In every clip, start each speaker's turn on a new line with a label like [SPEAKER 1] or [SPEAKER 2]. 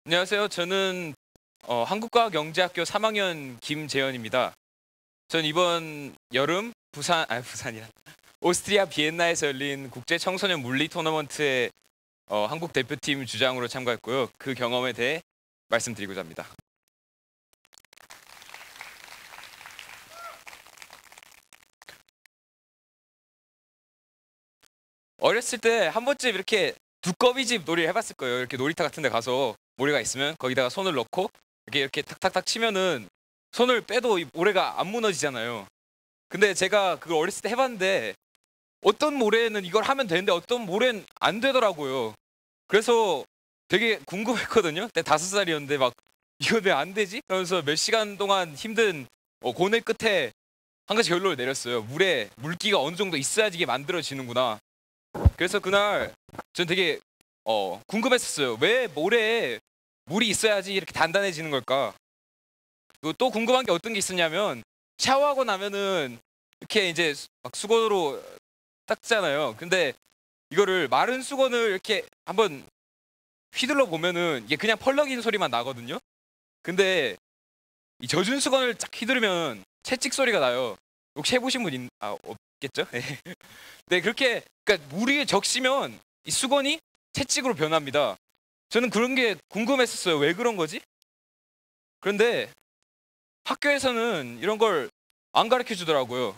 [SPEAKER 1] 안녕하세요. 저는 한국과학영재학교 3학년 김재현입니다. 전 이번 여름 부산이란 오스트리아 비엔나에서 열린 국제 청소년 물리 토너먼트에 한국 대표팀 주장으로 참가했고요. 그 경험에 대해 말씀드리고자 합니다. 어렸을 때 한 번쯤 이렇게 두꺼비집 놀이 해봤을 거예요. 이렇게 놀이터 같은 데 가서 모래가 있으면 거기다가 손을 넣고 이렇게 탁탁탁 치면은 손을 빼도 이 모래가 안 무너지잖아요. 근데 제가 그걸 어렸을 때 해봤는데 어떤 모래는 이걸 하면 되는데 어떤 모래는 안 되더라고요. 그래서 되게 궁금했거든요. 그때 5살이었는데 막 이거 왜 안 되지? 그러면서 몇 시간 동안 힘든 고뇌 끝에 한 가지 결론을 내렸어요. 물에 물기가 어느 정도 있어야지 이게 만들어지는구나. 그래서 그날 전 되게 궁금했었어요. 왜 모래에 물이 있어야지 이렇게 단단해지는 걸까? 그리고 또 궁금한 게 어떤 게 있었냐면 샤워하고 나면은 이렇게 이제 막 수건으로 닦잖아요. 근데 이거를 마른 수건을 이렇게 한번 휘둘러 보면은 이게 그냥 펄럭이는 소리만 나거든요. 근데 이 젖은 수건을 쫙 휘두르면 채찍 소리가 나요. 혹시 해보신 분 없겠죠? 네, 그러니까 물이 적시면 이 수건이 채찍으로 변합니다. 저는 그런 게 궁금했었어요. 왜 그런 거지? 그런데 학교에서는 이런 걸 안 가르쳐 주더라고요.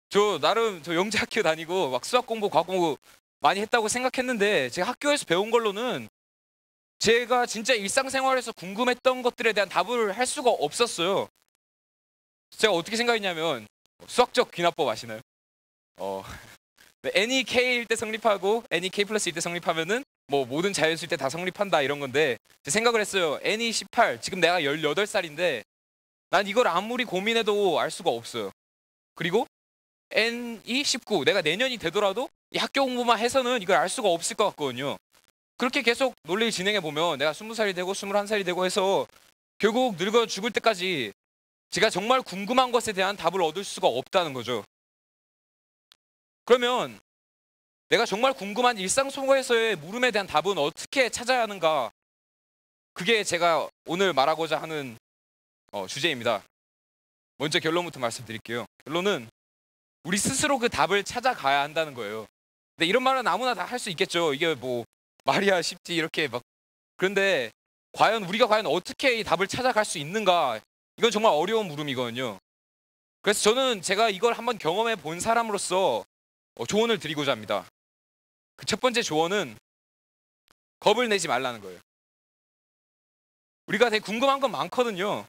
[SPEAKER 1] 저 영재학교 다니고 막 수학 공부, 과학 공부 많이 했다고 생각했는데 제가 학교에서 배운 걸로는 제가 진짜 일상생활에서 궁금했던 것들에 대한 답을 할 수가 없었어요. 제가 어떻게 생각했냐면 수학적 귀납법 아시나요? 어, n이 k일 때 성립하고 n이 k 플러스일 때 성립하면은 뭐 모든 자연수일 때 다 성립한다 이런 건데 생각을 했어요. n이 18, 지금 내가 18살인데 난 이걸 아무리 고민해도 알 수가 없어요. 그리고 n이 19, 내가 내년이 되더라도 이 학교 공부만 해서는 이걸 알 수가 없을 것 같거든요. 그렇게 계속 논리를 진행해 보면 내가 20살이 되고 21살이 되고 해서 결국 늙어 죽을 때까지 제가 정말 궁금한 것에 대한 답을 얻을 수가 없다는 거죠. 그러면 내가 정말 궁금한 일상 속에서의 물음에 대한 답은 어떻게 찾아야 하는가? 그게 제가 오늘 말하고자 하는 주제입니다. 먼저 결론부터 말씀드릴게요. 결론은 우리 스스로 그 답을 찾아가야 한다는 거예요. 근데 이런 말은 아무나 다 할 수 있겠죠. 이게 뭐 말이야 쉽지 이렇게 막. 그런데 우리가 과연 어떻게 이 답을 찾아갈 수 있는가? 이건 정말 어려운 물음이거든요. 그래서 저는 제가 이걸 한번 경험해 본 사람으로서 조언을 드리고자 합니다. 그 첫 번째 조언은 겁을 내지 말라는 거예요. 우리가 되게 궁금한 건 많거든요.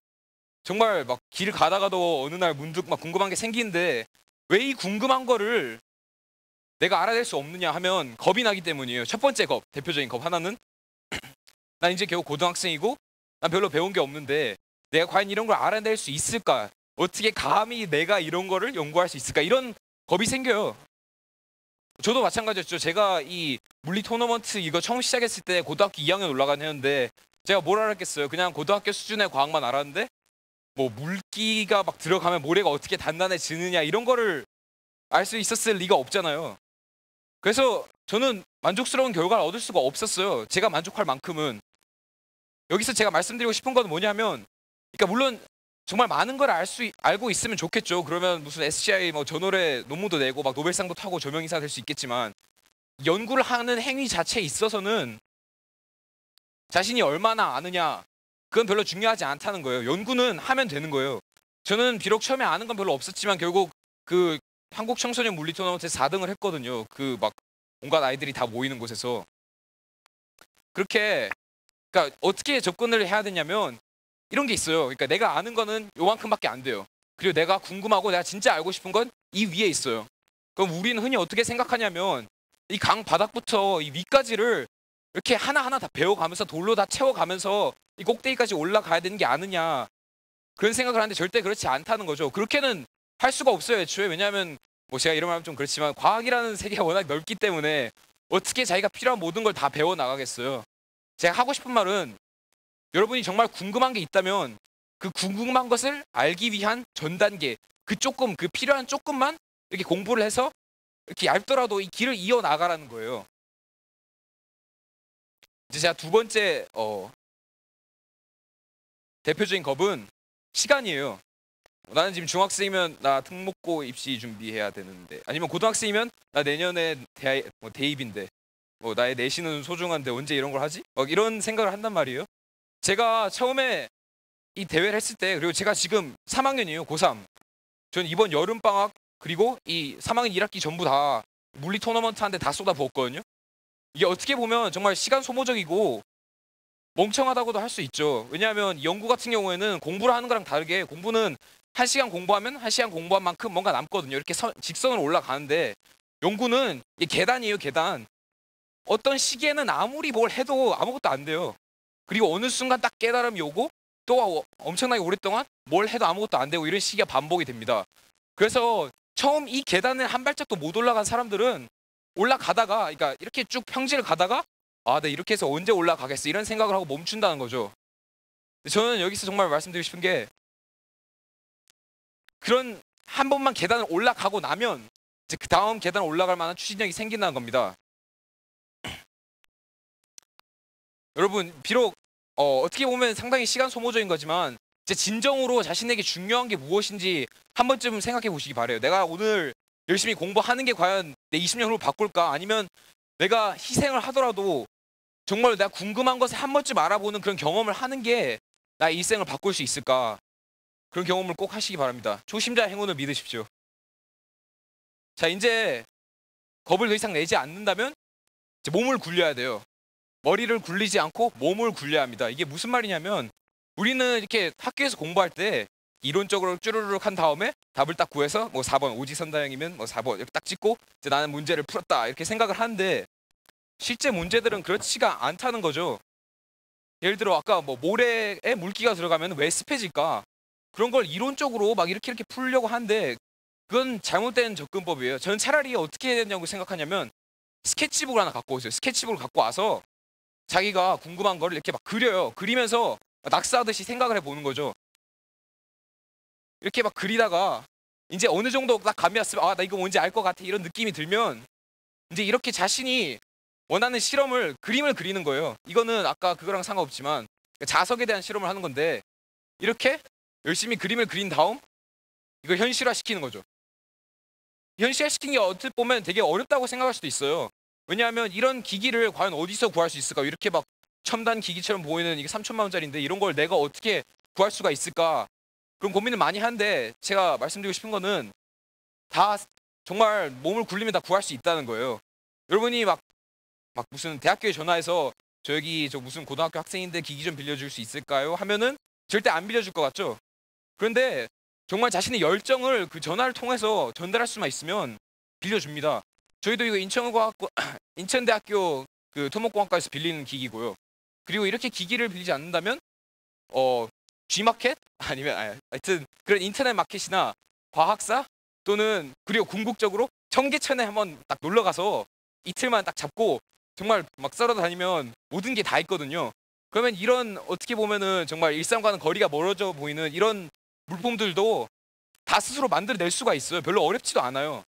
[SPEAKER 1] 정말 막 길 가다가도 어느 날 문득 막 궁금한 게 생기는데 왜 이 궁금한 거를 내가 알아낼 수 없느냐 하면 겁이 나기 때문이에요. 첫 번째 겁, 대표적인 겁 하나는 난 이제 겨우 고등학생이고 난 별로 배운 게 없는데 내가 과연 이런 걸 알아낼 수 있을까? 어떻게 감히 내가 이런 거를 연구할 수 있을까? 이런 겁이 생겨요. 저도 마찬가지였죠. 제가 이 물리 토너먼트 이거 처음 시작했을 때 고등학교 2학년 올라간 해였는데 제가 뭘 알았겠어요. 그냥 고등학교 수준의 과학만 알았는데 뭐 물기가 막 들어가면 모래가 어떻게 단단해지느냐 이런 거를 알 수 있었을 리가 없잖아요. 그래서 저는 만족스러운 결과를 얻을 수가 없었어요. 제가 만족할 만큼은. 여기서 제가 말씀드리고 싶은 건 뭐냐면, 그러니까 물론 정말 많은 걸 알고 있으면 좋겠죠. 그러면 무슨 SCI 뭐 저널에 논문도 내고 막 노벨상도 타고 조명이사 될 수 있겠지만 연구를 하는 행위 자체에 있어서는 자신이 얼마나 아느냐 그건 별로 중요하지 않다는 거예요. 연구는 하면 되는 거예요. 저는 비록 처음에 아는 건 별로 없었지만 결국 그 한국 청소년 물리 토너먼트에서 4등을 했거든요. 그 막 온갖 아이들이 다 모이는 곳에서. 그러니까 어떻게 접근을 해야 되냐면 이런 게 있어요. 그러니까 내가 아는 거는 요만큼밖에 안 돼요. 그리고 내가 궁금하고 내가 진짜 알고 싶은 건 이 위에 있어요. 그럼 우리는 흔히 어떻게 생각하냐면 이 강 바닥부터 이 위까지를 이렇게 하나하나 다 배워가면서 돌로 다 채워가면서 이 꼭대기까지 올라가야 되는 게 아느냐 그런 생각을 하는데 절대 그렇지 않다는 거죠. 그렇게는 할 수가 없어요, 애초에. 왜냐하면 뭐 제가 이런 말 하면 좀 그렇지만 과학이라는 세계가 워낙 넓기 때문에 어떻게 자기가 필요한 모든 걸 다 배워 나가겠어요. 제가 하고 싶은 말은 여러분이 정말 궁금한 게 있다면 그 궁금한 것을 알기 위한 전 단계, 그 필요한 조금만 이렇게 공부를 해서 이렇게 얇더라도 이 길을 이어 나가라는 거예요. 이제 제가 두 번째 대표적인 겁은 시간이에요. 나는 지금 중학생이면 나 특목고 입시 준비해야 되는데, 아니면 고등학생이면 나 내년에 대입인데, 뭐 나의 내신은 소중한데 언제 이런 걸 하지? 막 이런 생각을 한단 말이에요. 제가 처음에 이 대회를 했을 때, 그리고 제가 지금 3학년이에요. 고3. 전 이번 여름방학 그리고 이 3학년 1학기 전부 다 물리 토너먼트 한데 다 쏟아부었거든요. 이게 어떻게 보면 정말 시간 소모적이고 멍청하다고도 할 수 있죠. 왜냐하면 연구 같은 경우에는 공부를 하는 거랑 다르게, 공부는 1시간 공부하면 1시간 공부한 만큼 뭔가 남거든요. 이렇게 직선으로 올라가는데, 연구는 이게 계단이에요, 계단. 어떤 시기에는 아무리 뭘 해도 아무것도 안 돼요. 그리고 어느 순간 딱 깨달음이 오고 또 엄청나게 오랫동안 뭘 해도 아무것도 안 되고, 이런 시기가 반복이 됩니다. 그래서 처음 이 계단을 한 발짝도 못 올라간 사람들은 올라가다가, 그러니까 이렇게 쭉 평지를 가다가 아, 나 이렇게 해서 언제 올라가겠어, 이런 생각을 하고 멈춘다는 거죠. 저는 여기서 정말 말씀드리고 싶은 게, 그런 한 번만 계단을 올라가고 나면 이제 그 다음 계단 올라갈 만한 추진력이 생긴다는 겁니다. 여러분, 비록 어떻게 보면 상당히 시간 소모적인 거지만, 이제 진정으로 자신에게 중요한 게 무엇인지 한 번쯤 생각해 보시기 바래요. 내가 오늘 열심히 공부하는 게 과연 내 20년 후를 바꿀까? 아니면 내가 희생을 하더라도 정말 내가 궁금한 것을 한 번쯤 알아보는 그런 경험을 하는 게 나의 일생을 바꿀 수 있을까? 그런 경험을 꼭 하시기 바랍니다. 초심자 행운을 믿으십시오. 자, 이제 겁을 더 이상 내지 않는다면 이제 몸을 굴려야 돼요. 머리를 굴리지 않고 몸을 굴려야 합니다. 이게 무슨 말이냐면, 우리는 이렇게 학교에서 공부할 때 이론적으로 쭈르륵 한 다음에 답을 딱 구해서 뭐 4번 오지선다형이면 뭐 4번 이렇게 딱 찍고 이제 나는 문제를 풀었다 이렇게 생각을 하는데, 실제 문제들은 그렇지가 않다는 거죠. 예를 들어 아까 뭐 모래에 물기가 들어가면 왜 습해질까? 그런 걸 이론적으로 막 이렇게 풀려고 하는데, 그건 잘못된 접근법이에요. 저는 차라리 어떻게 해야 되냐고 생각하냐면, 스케치북을 하나 갖고 오세요. 스케치북을 갖고 와서 자기가 궁금한 거를 이렇게 막 그려요. 그리면서 낙서하듯이 생각을 해보는 거죠. 이렇게 막 그리다가 이제 어느 정도 딱 감이 왔으면, 아, 나 이거 뭔지 알 것 같아, 이런 느낌이 들면 이제 이렇게 자신이 원하는 실험을, 그림을 그리는 거예요. 이거는 아까 그거랑 상관없지만 자석에 대한 실험을 하는 건데, 이렇게 열심히 그림을 그린 다음 이걸 현실화시키는 거죠. 현실화시키는 게 어떻게 보면 되게 어렵다고 생각할 수도 있어요. 왜냐하면 이런 기기를 과연 어디서 구할 수 있을까? 이렇게 막 첨단 기기처럼 보이는 이게 3천만 원짜리인데 이런 걸 내가 어떻게 구할 수가 있을까? 그런 고민을 많이 하는데, 제가 말씀드리고 싶은 거는 다 정말 몸을 굴리면 다 구할 수 있다는 거예요. 여러분이 막 무슨 대학교에 전화해서 저 무슨 고등학교 학생인데 기기 좀 빌려줄 수 있을까요? 하면은 절대 안 빌려줄 것 같죠? 그런데 정말 자신의 열정을 그 전화를 통해서 전달할 수만 있으면 빌려줍니다. 저희도 이거 인천대학교 그 토목공학과에서 빌리는 기기고요. 그리고 이렇게 기기를 빌리지 않는다면 G마켓 아니면 하여튼 그런 인터넷 마켓이나 과학사 또는, 그리고 궁극적으로 청계천에 한번 딱 놀러 가서 이틀만 딱 잡고 정말 막 썰어 다니면 모든 게 다 있거든요. 그러면 이런 어떻게 보면은 정말 일상과는 거리가 멀어져 보이는 이런 물품들도 다 스스로 만들어낼 수가 있어요. 별로 어렵지도 않아요.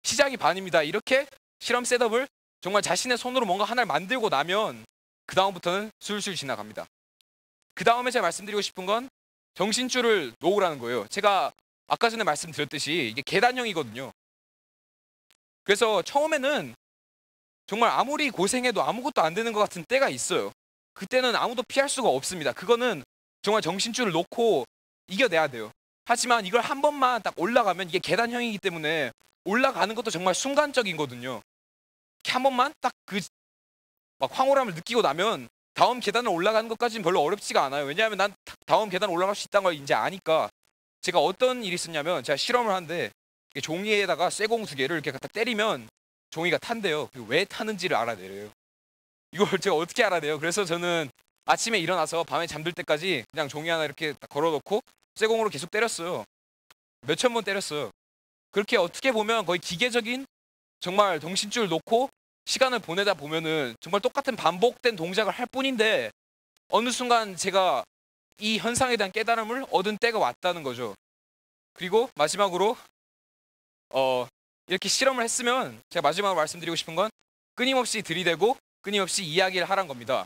[SPEAKER 1] 시작이 반입니다. 이렇게 실험 셋업을 정말 자신의 손으로 뭔가 하나를 만들고 나면 그 다음부터는 술술 지나갑니다. 그 다음에 제가 말씀드리고 싶은 건 정신줄을 놓으라는 거예요. 제가 아까 전에 말씀드렸듯이 이게 계단형이거든요. 그래서 처음에는 정말 아무리 고생해도 아무것도 안 되는 것 같은 때가 있어요. 그때는 아무도 피할 수가 없습니다. 그거는 정말 정신줄을 놓고 이겨내야 돼요. 하지만 이걸 한 번만 딱 올라가면, 이게 계단형이기 때문에 올라가는 것도 정말 순간적이거든요. 이렇게 한 번만 딱 그 막 황홀함을 느끼고 나면 다음 계단을 올라가는 것까지는 별로 어렵지가 않아요. 왜냐하면 난 다음 계단 올라갈 수 있다는 걸 이제 아니까. 제가 어떤 일이 있었냐면, 제가 실험을 하는데 종이에다가 쇠공 2개를 이렇게 갖다 때리면 종이가 탄대요. 왜 타는지를 알아내려요. 이걸 제가 어떻게 알아내요? 그래서 저는 아침에 일어나서 밤에 잠들 때까지 그냥 종이 하나 이렇게 딱 걸어놓고 쇠공으로 계속 때렸어요. 몇천 번 때렸어요. 그렇게 어떻게 보면 거의 기계적인, 정말 정신줄 놓고 시간을 보내다 보면은 정말 똑같은 반복된 동작을 할 뿐인데, 어느 순간 제가 이 현상에 대한 깨달음을 얻은 때가 왔다는 거죠. 그리고 마지막으로 이렇게 실험을 했으면 제가 마지막으로 말씀드리고 싶은 건, 끊임없이 들이대고 끊임없이 이야기를 하란 겁니다.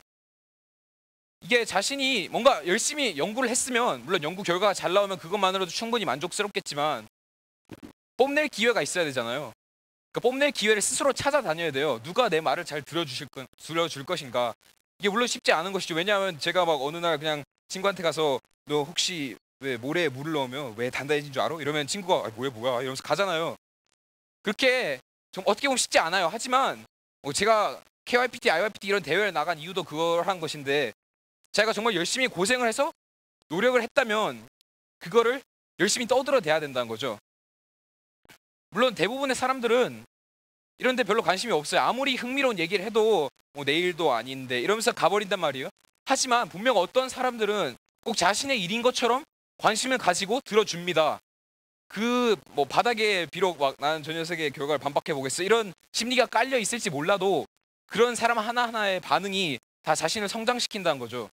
[SPEAKER 1] 이게 자신이 뭔가 열심히 연구를 했으면, 물론 연구 결과가 잘 나오면 그것만으로도 충분히 만족스럽겠지만 뽐낼 기회가 있어야 되잖아요. 그러니까 뽐낼 기회를 스스로 찾아다녀야 돼요. 누가 내 말을 잘 들어줄 것인가. 이게 물론 쉽지 않은 것이죠. 왜냐하면 제가 막 어느 날 그냥 친구한테 가서 너 혹시 왜 모래에 물을 넣으면 왜 단단해진 줄 알아? 이러면 친구가 뭐야 이러면서 가잖아요. 그렇게 좀 어떻게 보면 쉽지 않아요. 하지만 제가 KYPT, IYPT 이런 대회를 나간 이유도 그걸 한 것인데, 제가 정말 열심히 고생을 해서 노력을 했다면 그거를 열심히 떠들어대야 된다는 거죠. 물론 대부분의 사람들은 이런 데 별로 관심이 없어요. 아무리 흥미로운 얘기를 해도 내일도 아닌데 이러면서 가버린단 말이에요. 하지만 분명 어떤 사람들은 꼭 자신의 일인 것처럼 관심을 가지고 들어줍니다. 그 바닥에 비록 막 나는 저 녀석의 결과를 반박해 보겠어 이런 심리가 깔려 있을지 몰라도 그런 사람 하나하나의 반응이 다 자신을 성장시킨다는 거죠.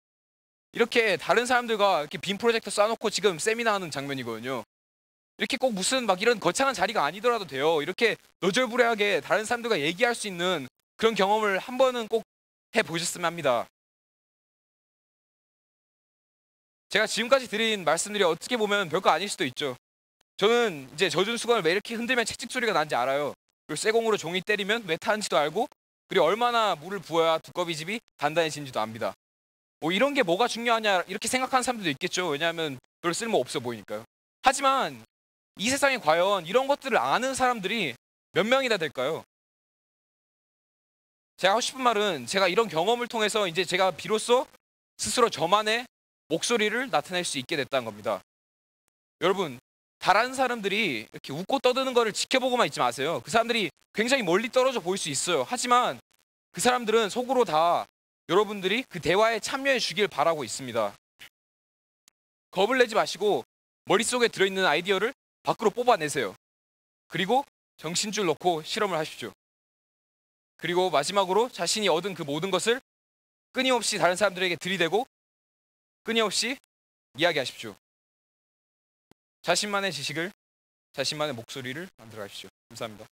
[SPEAKER 1] 이렇게 다른 사람들과 이렇게 빔 프로젝터 쏴놓고 지금 세미나 하는 장면이거든요. 이렇게 꼭 무슨 막 이런 거창한 자리가 아니더라도 돼요. 이렇게 너절부레하게 다른 사람들과 얘기할 수 있는 그런 경험을 한 번은 꼭 해보셨으면 합니다. 제가 지금까지 드린 말씀들이 어떻게 보면 별거 아닐 수도 있죠. 저는 이제 젖은 수건을 왜 이렇게 흔들면 채찍 소리가 나는지 알아요. 그리고 쇠공으로 종이 때리면 왜 타는지도 알고, 그리고 얼마나 물을 부어야 두꺼비집이 단단해지는지도 압니다. 이런 게 뭐가 중요하냐 이렇게 생각하는 사람들도 있겠죠. 왜냐하면 별로 쓸모 없어 보이니까요. 하지만 이 세상에 과연 이런 것들을 아는 사람들이 몇 명이나 될까요? 제가 하고 싶은 말은, 제가 이런 경험을 통해서 이제 제가 비로소 스스로 저만의 목소리를 나타낼 수 있게 됐다는 겁니다. 여러분, 다른 사람들이 이렇게 웃고 떠드는 거를 지켜보고만 있지 마세요. 그 사람들이 굉장히 멀리 떨어져 보일 수 있어요. 하지만 그 사람들은 속으로 다 여러분들이 그 대화에 참여해 주길 바라고 있습니다. 겁을 내지 마시고 머릿속에 들어있는 아이디어를 밖으로 뽑아내세요. 그리고 정신줄 놓고 실험을 하십시오. 그리고 마지막으로 자신이 얻은 그 모든 것을 끊임없이 다른 사람들에게 들이대고 끊임없이 이야기하십시오. 자신만의 지식을, 자신만의 목소리를 만들어 가십시오. 감사합니다.